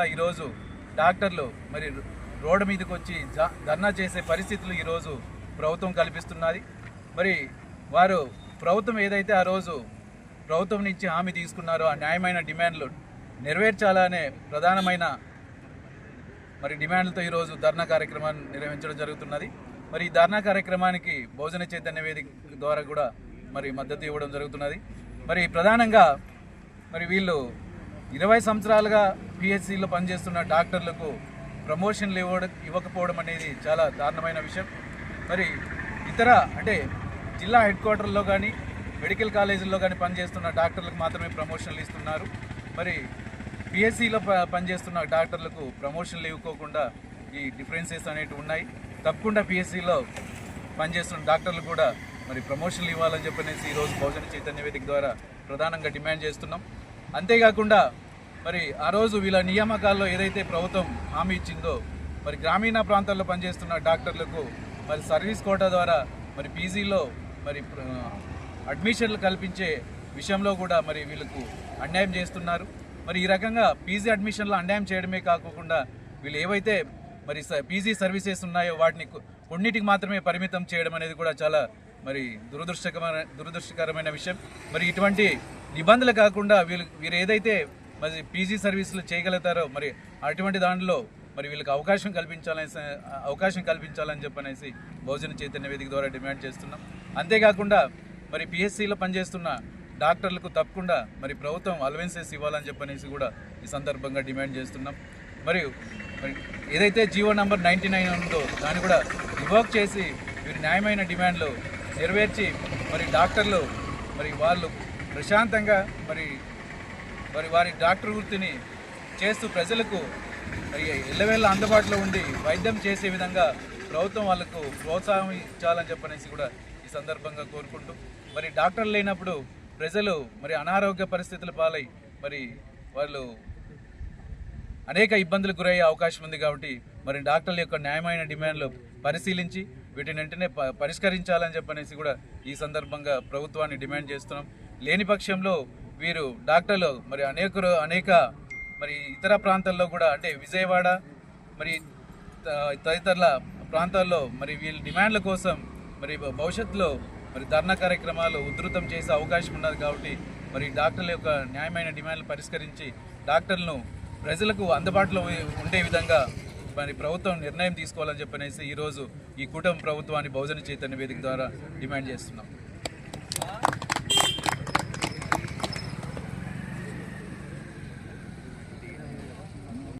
ఈరోజు డాక్టర్లు మరి రోడ్డు మీదకి వచ్చి ధర్నా చేసే పరిస్థితులు ఈరోజు ప్రభుత్వం కల్పిస్తున్నది. మరి వారు ప్రభుత్వం ఏదైతే ఆ రోజు ప్రభుత్వం నుంచి హామీ తీసుకున్నారో ఆ న్యాయమైన డిమాండ్లు నెరవేర్చాలనే ప్రధానమైన మరి డిమాండ్లతో ఈరోజు ధర్నా కార్యక్రమాన్ని నిర్వహించడం జరుగుతున్నది. మరి ఈ ధర్నా కార్యక్రమానికి బహుజన చైతన్య వేదిక ద్వారా కూడా మరి మద్దతు ఇవ్వడం జరుగుతున్నది. మరి ప్రధానంగా మరి వీళ్ళు 20 సంవత్సరాలుగా పిహెచ్సిలో పనిచేస్తున్న డాక్టర్లకు ప్రమోషన్లు ఇవ్వకపోవడం అనేది చాలా దారుణమైన విషయం. మరి ఇతర అంటే జిల్లా హెడ్ క్వార్టర్లో కానీ మెడికల్ కాలేజీల్లో కానీ పనిచేస్తున్న డాక్టర్లకు మాత్రమే ప్రమోషన్లు ఇస్తున్నారు. మరి పిహెచ్సిలో పనిచేస్తున్న డాక్టర్లకు ప్రమోషన్లు ఇవ్వకోకుండా ఈ డిఫరెన్సెస్ అనేవి ఉన్నాయి. తప్పకుండా పిహెచ్సిలో పనిచేస్తున్న డాక్టర్లు కూడా మరి ప్రమోషన్లు ఇవ్వాలని చెప్పనేసి ఈరోజు బహుజన చైతన్య వేదిక ద్వారా ప్రధానంగా డిమాండ్ చేస్తున్నాం. అంతేకాకుండా మరి ఆ రోజు వీళ్ళ నియామకాల్లో ఏదైతే ప్రభుత్వం హామీ ఇచ్చిందో మరి గ్రామీణ ప్రాంతాల్లో పనిచేస్తున్న డాక్టర్లకు మరి సర్వీస్ కోటా ద్వారా మరి పీజీలో మరి అడ్మిషన్లు కల్పించే విషయంలో కూడా మరి వీళ్ళకు అన్యాయం చేస్తున్నారు. మరి ఈ రకంగా పీజీ అడ్మిషన్లో అన్యాయం చేయడమే కాకుండా వీళ్ళు ఏవైతే మరి పీజీ సర్వీసెస్ ఉన్నాయో వాటిని కొన్నిటికి మాత్రమే పరిమితం చేయడం అనేది కూడా చాలా మరి దురదృష్టకరమైన విషయం. మరి ఇటువంటి నిబంధనలు కాకుండా వీరు ఏదైతే మరి పీజీ సర్వీసులు చేయగలుగుతారో మరి అటువంటి దాంట్లో మరి వీళ్ళకి అవకాశం కల్పించాలని చెప్పనేసి బహుజన చైతన్య వేదిక ద్వారా డిమాండ్ చేస్తున్నాం. అంతేకాకుండా మరి పిహెచ్సిలో పనిచేస్తున్న డాక్టర్లకు తప్పకుండా మరి ప్రభుత్వం అలవెన్సెస్ ఇవ్వాలని చెప్పనేసి కూడా ఈ సందర్భంగా డిమాండ్ చేస్తున్నాం. మరి ఏదైతే జీవో నంబర్ 99 ఉందో దాన్ని కూడా రివోక్ చేసి వీరి న్యాయమైన డిమాండ్లు నెరవేర్చి మరి డాక్టర్లు మరి వాళ్ళు ప్రశాంతంగా మరి వారి డాక్టర్ వృత్తిని చేస్తూ ప్రజలకు మరి ఎల్లవేళ అందుబాటులో ఉండి వైద్యం చేసే విధంగా ప్రభుత్వం వాళ్ళకు ప్రోత్సాహం ఇచ్చాలని చెప్పనేసి కూడా ఈ సందర్భంగా కోరుకుంటూ మరి డాక్టర్లు లేనప్పుడు ప్రజలు మరి అనారోగ్య పరిస్థితుల పాలై మరి వాళ్ళు అనేక ఇబ్బందులకు గురయ్యే అవకాశం ఉంది. కాబట్టి మరి డాక్టర్ల యొక్క న్యాయమైన డిమాండ్లు పరిశీలించి వీటిని వెంటనే పరిష్కరించాలని చెప్పనేసి కూడా ఈ సందర్భంగా ప్రభుత్వాన్ని డిమాండ్ చేస్తున్నాం. లేని పక్షంలో వీరు డాక్టర్లు మరి అనేక మరి ఇతర ప్రాంతాల్లో కూడా అంటే విజయవాడ మరి తదితర ప్రాంతాల్లో మరి వీళ్ళ డిమాండ్ల కోసం మరి భవిష్యత్తులో మరి ధర్నా కార్యక్రమాలు ఉధృతం చేసే అవకాశం ఉన్నది. కాబట్టి మరి డాక్టర్ల యొక్క న్యాయమైన డిమాండ్లు పరిష్కరించి డాక్టర్లను ప్రజలకు అందుబాటులో ఉండే విధంగా మరి ప్రభుత్వం నిర్ణయం తీసుకోవాలని చెప్పనేసి ఈరోజు ఈ కూటమి ప్రభుత్వాన్ని బహుజన చైతన్య వేదిక ద్వారా డిమాండ్ చేస్తున్నాం.